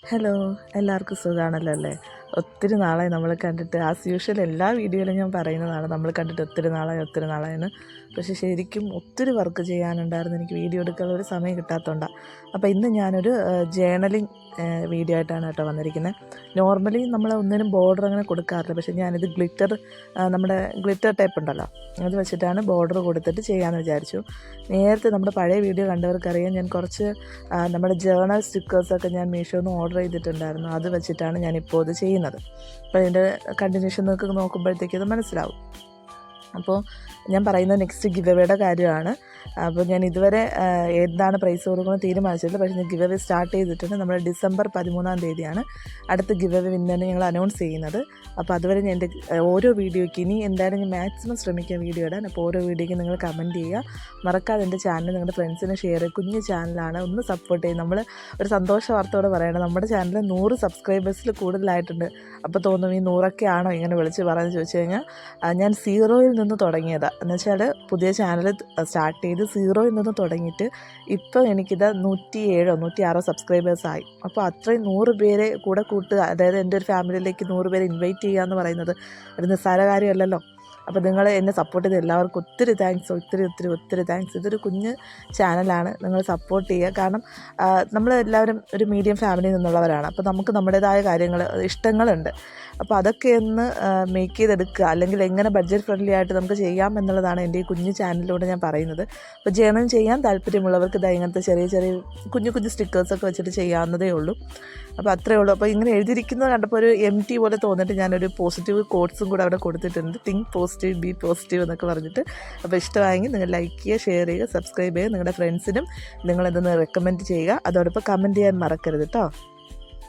Hello, എല്ലാവർക്കും സുഖമാണല്ലോ അല്ലേ? ഒത്തിരി നാളായി നമ്മൾ കണ്ടിട്ട്. ആസ് യൂഷ്വൽ എല്ലാ വീഡിയോയിലും ഞാൻ പറയുന്നതാണ് നമ്മൾ കണ്ടിട്ട് ഒത്തിരി നാളായെന്ന്. പക്ഷേ ശരിക്കും ഒത്തിരി വർക്ക് ചെയ്യാനുണ്ടായിരുന്നു, എനിക്ക് വീഡിയോ എടുക്കാൻ ഒരു സമയം കിട്ടാത്തതുകൊണ്ടാണ്. അപ്പോൾ ഇന്ന് ഞാനൊരു ജേണലിങ് വീഡിയോ ആയിട്ടാണ് കേട്ടോ വന്നിരിക്കുന്നത്. നോർമലി നമ്മൾ ഒന്നിനും ബോർഡർ അങ്ങനെ കൊടുക്കാറില്ല, പക്ഷേ ഞാനിത് നമ്മുടെ ഗ്ലിറ്റർ ടേപ്പ് ഉണ്ടല്ലോ, അത് വെച്ചിട്ടാണ് ബോർഡർ കൊടുത്തിട്ട് ചെയ്യാമെന്ന് വിചാരിച്ചു. നേരത്തെ നമ്മുടെ പഴയ വീഡിയോ കണ്ടവർക്കറിയാം, ഞാൻ കുറച്ച് നമ്മുടെ ജേണൽ സ്റ്റിക്കേഴ്സൊക്കെ ഞാൻ മീഷോയിൽ നിന്ന് ഓർഡർ ചെയ്തിട്ടുണ്ടായിരുന്നു. അത് വെച്ചിട്ടാണ് ഞാനിപ്പോൾ ഇത് ചെയ്യുന്നത്. അപ്പോൾ അതിൻ്റെ കണ്ടിന്യൂഷൻ നോക്കുമ്പോഴത്തേക്ക് അത് മനസ്സിലാവും. അപ്പോൾ ഞാൻ പറയുന്നത് നെക്സ്റ്റ് ഗിവ് അവേയുടെ കാര്യമാണ്. അപ്പോൾ ഞാൻ ഇതുവരെ എന്താണ് പ്രൈസ് കൊടുക്കുന്നത് തീരുമാനിച്ചില്ല, പക്ഷേ ഞാൻ ഗിവ് അവേ സ്റ്റാർട്ട് ചെയ്തിട്ടുണ്ട്. നമ്മുടെ ഡിസംബർ 13-ാം തീയതിയാണ് അടുത്ത ഗിവ് അവേ വിന്നറിനെ ഞങ്ങൾ അനൗൺസ് ചെയ്യുന്നത്. അപ്പോൾ അതുവരെ ഞാൻ എൻ്റെ ഓരോ വീഡിയോയ്ക്ക് ഇനി എന്തായാലും ഞാൻ മാക്സിമം ശ്രമിക്കുക വീഡിയോ ഇടാൻ. അപ്പോൾ ഓരോ വീഡിയോയ്ക്ക് നിങ്ങൾ കമൻറ്റ് ചെയ്യുക, മറക്കാതെ എൻ്റെ ചാനൽ നിങ്ങളുടെ ഫ്രണ്ട്സിന് ഷെയർ ചെയ്യുക. കുഞ്ഞു ചാനലാണ്, ഒന്ന് സപ്പോർട്ട് ചെയ്യും. നമ്മൾ ഒരു സന്തോഷ വാർത്തയോടെ പറയണം, നമ്മുടെ ചാനൽ 100 സബ്സ്ക്രൈബേഴ്സിൽ കൂടുതലായിട്ടുണ്ട്. അപ്പോൾ തോന്നും ഈ 100ഒക്കെ ആണോ ഇങ്ങനെ വിളിച്ച് പറയാമെന്ന് ചോദിച്ചു കഴിഞ്ഞാൽ, ഞാൻ 0-യിൽ നിന്ന് തുടങ്ങിയതാണ്. എന്നുവെച്ചാൽ പുതിയ ചാനൽ സ്റ്റാർട്ട് ചെയ്ത് 0-യിൽ നിന്ന് തുടങ്ങിയിട്ട് ഇപ്പോൾ എനിക്കിത് 107 106 സബ്സ്ക്രൈബേഴ്സായി. അപ്പോൾ അത്രയും 100 പേരെ കൂടെ കൂട്ടുക, അതായത് എൻ്റെ ഒരു ഫാമിലിയിലേക്ക് 100 പേരെ ഇൻവൈറ്റ് ചെയ്യുക എന്ന് പറയുന്നത് ഒരു നിസ്സാര കാര്യമല്ലല്ലോ. അപ്പോൾ നിങ്ങൾ എന്നെ സപ്പോർട്ട് ചെയ്ത് എല്ലാവർക്കും ഒത്തിരി താങ്ക്സ്, ഒത്തിരി താങ്ക്സ്. ഇതൊരു കുഞ്ഞ് ചാനലാണ്, നിങ്ങൾ സപ്പോർട്ട് ചെയ്യുക. കാരണം നമ്മളെല്ലാവരും ഒരു മീഡിയം ഫാമിലിയിൽ നിന്നുള്ളവരാണ്. അപ്പോൾ നമുക്ക് നമ്മുടേതായ ഇഷ്ടങ്ങളുണ്ട്. അപ്പോൾ അതൊക്കെ ഒന്ന് മേക്ക് ചെയ്തെടുക്കുക, അല്ലെങ്കിൽ എങ്ങനെ ബഡ്ജറ്റ് ഫ്രണ്ട്ലി ആയിട്ട് നമുക്ക് ചെയ്യാം എന്നുള്ളതാണ് എൻ്റെ ഈ കുഞ്ഞു ചാനലിലൂടെ ഞാൻ പറയുന്നത്. അപ്പോൾ ജേണൽ ചെയ്യാൻ താല്പര്യമുള്ളവർക്ക് ഇങ്ങനത്തെ ചെറിയ കുഞ്ഞു സ്റ്റിക്കേഴ്സൊക്കെ വെച്ചിട്ട് ചെയ്യാവുന്നതേ ഉള്ളൂ. അപ്പോൾ അത്രയേ ഉള്ളൂ. അപ്പോൾ ഇങ്ങനെ എഴുതിയിരിക്കുന്നത് കണ്ടപ്പോൾ ഒരു MT പോലെ തോന്നിയിട്ട് ഞാനൊരു പോസിറ്റീവ് കോട്ട്സും കൂടെ അവിടെ കൊടുത്തിട്ടുണ്ട്. തിങ്ക് പോസിറ്റീവ്, ബി പോസിറ്റീവ് എന്നൊക്കെ പറഞ്ഞിട്ട്. അപ്പോൾ ഇഷ്ടമായെങ്കിൽ നിങ്ങൾ ലൈക്ക് ചെയ്യുക, ഷെയർ ചെയ്യുക, സബ്സ്ക്രൈബ് ചെയ്യുക, നിങ്ങളുടെ ഫ്രണ്ട്സിനും നിങ്ങളെന്തെന്ന് റെക്കമെൻഡ് ചെയ്യുക. അതോടൊപ്പം കമൻറ്റ് ചെയ്യാൻ മറക്കരുത് കേട്ടോ.